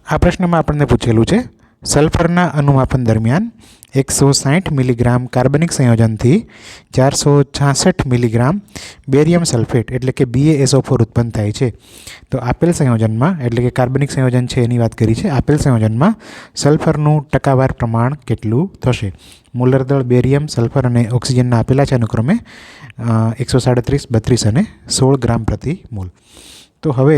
આ પ્રશ્નમાં આપણને પૂછેલું છે સલ્ફરના અનુમાપન દરમિયાન 160 મિલીગ્રામ કાર્બનિક સંયોજનથી 466 મિલીગ્રામ બેરિયમ સલ્ફેટ એટલે કે BaSO4 ઉત્પન્ન થાય છે. તો આપેલ સંયોજનમાં એટલે કે કાર્બનિક સંયોજન છે એની વાત કરી છે. આપેલ સંયોજનમાં સલ્ફરનું ટકાવાર પ્રમાણ કેટલું થશે? મોલર દળ બેરિયમ, સલ્ફર અને ઓક્સિજનના આપેલા છે અનુક્રમે 137, 32 અને 16 ગ્રામ પ્રતિ મોલ. તો હવે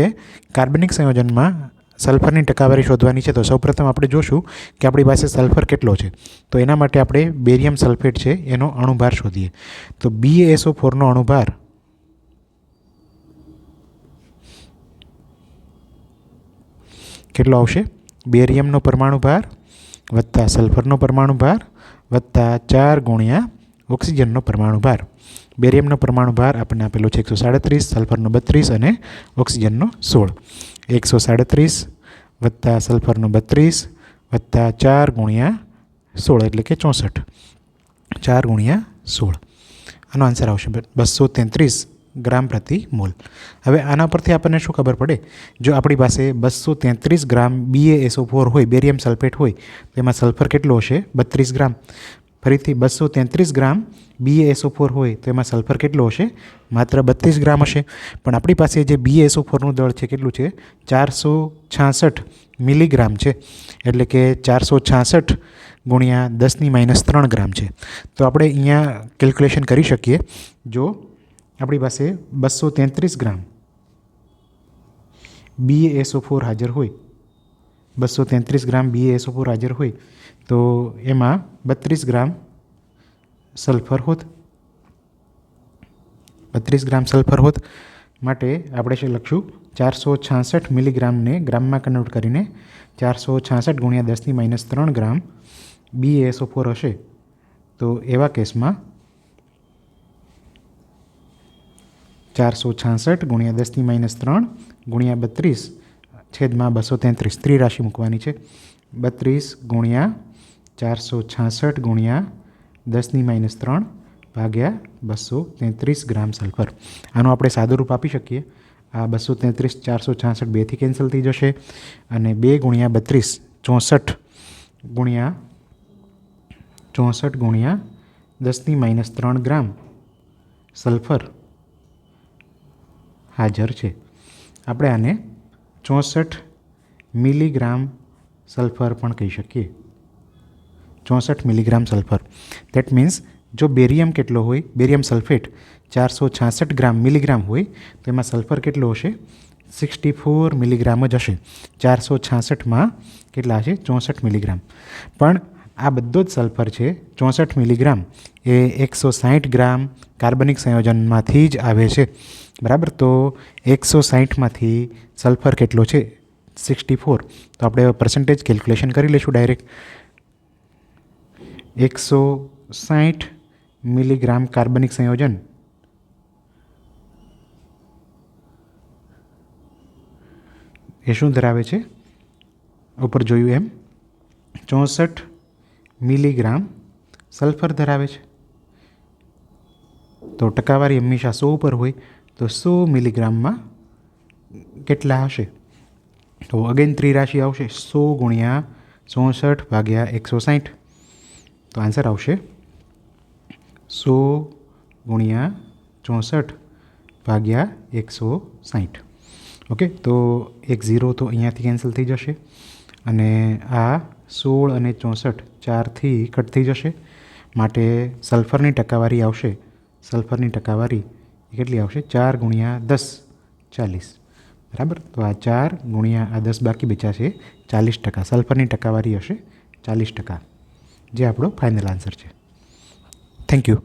કાર્બનિક સંયોજનમાં સલ્ફરની ટકાવારી શોધવાની છે. તો સૌપ્રથમ આપણે જોશું કે આપણી પાસે સલ્ફર કેટલો છે. તો એના માટે આપણે બેરિયમ સલ્ફેટ છે એનો અણુભાર શોધીએ. તો BaSO4નો અણુભાર કેટલો આવશે? બેરિયમનો પરમાણુ ભાર વત્તા સલ્ફરનો પરમાણુ ભાર વત્તા 4 ગુણ્યા ઓક્સિજનનો પરમાણુ ભાર. બેરિયમનો પરમાણુ ભાર આપણને આપેલો છે 137, સલ્ફરનો 32 અને ઓક્સિજનનો 16. 137 વત્તા સલ્ફરનો 32 વત્તા 4 ગુણ્યા 16 એટલે કે 64. 4 ગુણ્યા 16 આનો આન્સર આવશે 233 ગ્રામ પ્રતિ મોલ. હવે આના પરથી આપણને શું ખબર પડે? જો આપણી પાસે 233 ગ્રામ BaSO4 હોય, બેરિયમ સલ્ફેટ હોય, તો એમાં સલ્ફર કેટલો હશે? 32 ગ્રામ. ફરીથી 233 ગ્રામ BaSO4 હોય તો એમાં સલ્ફર કેટલો હશે? માત્ર 32 ગ્રામ હશે. પણ આપણી પાસે જે BaSO4નું દળ છે કેટલું છે? 466 મિલીગ્રામ છે. એટલે કે 466 ગુણ્યા 10⁻³ ગ્રામ છે. તો આપણે અહીંયા કેલ્ક્યુલેશન કરી શકીએ. જો આપણી પાસે 233 ગ્રામ BaSO4 હાજર હોય, 233 ગ્રામ BaSO4 હાજર હોય તો એમાં 32 ગ્રામ સલ્ફર હોત. 32 ગ્રામ સલ્ફર હોત માટે આપણે શું લખશું? 466 મિલીગ્રામને ગ્રામમાં કન્વર્ટ કરીને 466 ગુણ્યા 10⁻³ ગ્રામ BaSO4 હશે. તો એવા કેસમાં 466 ગુણ્યા 10⁻³ ગુણ્યા 32 છેદમાં 233 ત્રિરાશિ મૂકવાની છે. 32 ગુણ્યા 466 ગુણ્યા 10⁻³ ભાગ્યા 233 ગ્રામ સલ્ફર. આનું આપણે સાદું રૂપ આપી શકીએ. આ 233 466 બેથી કેન્સલ થઈ જશે અને 2 ગુણ્યા 32 64 ગુણ્યા 10⁻³ ગ્રામ સલ્ફર હાજર છે. આપણે આને 64 મિલીગ્રામ સલ્ફર પણ કહી શકીએ. 64 મિલીગ્રામ સલ્ફર. દેટ મીન્સ જો બેરિયમ કેટલો હોય, બેરિયમ સલ્ફેટ 466 ગ્રામ મિલીગ્રામ હોય તો એમાં સલ્ફર કેટલો હશે? 64 મિલીગ્રામ જ હશે. 466માં કેટલા હશે? 64 મિલીગ્રામ. પણ આ બધો જ સલ્ફર છે 64 મિલીગ્રામ એ 160 ગ્રામ કાર્બનિક સંયોજનમાંથી જ આવે છે. બરાબર. તો 160માંથી સલ્ફર કેટલો છે? 64. તો આપણે પર્સન્ટેજ કેલ્ક્યુલેશન કરી લઈશું ડાયરેક્ટ. 160 મિલીગ્રામ કાર્બનિક સંયોજન એ શું ધરાવે છે? ઉપર જોયું એમ 64 મિલીગ્રામ સલ્ફર ધરાવે છે. તો ટકાવારી હંમેશા 100 ઉપર હોય તો 100 મિલીગ્રામમાં કેટલા હશે? તો અગેન ત્રિરાશિ આવશે 100 ગુણ્યા 64 ભાગ્યા 160. તો આન્સર આવશે 100 ગુણ્યા 64 ભાગ્યા 160. ઓકે. તો 10 તો અહીંયાથી કેન્સલ થઈ જશે અને આ 16 અને 64 4થી કટ થઈ જશે. માટે સલ્ફરની ટકાવારી આવશે. સલ્ફરની ટકાવારી કેટલી આવશે? 4 ગુણ્યા 10 40. બરાબર. તો આ 4 ગુણ્યા આ 10 બાકી બચ્યા છે 40%. સલ્ફરની ટકાવારી હશે 40%, જે આપણો ફાઇનલ આન્સર છે. Thank you.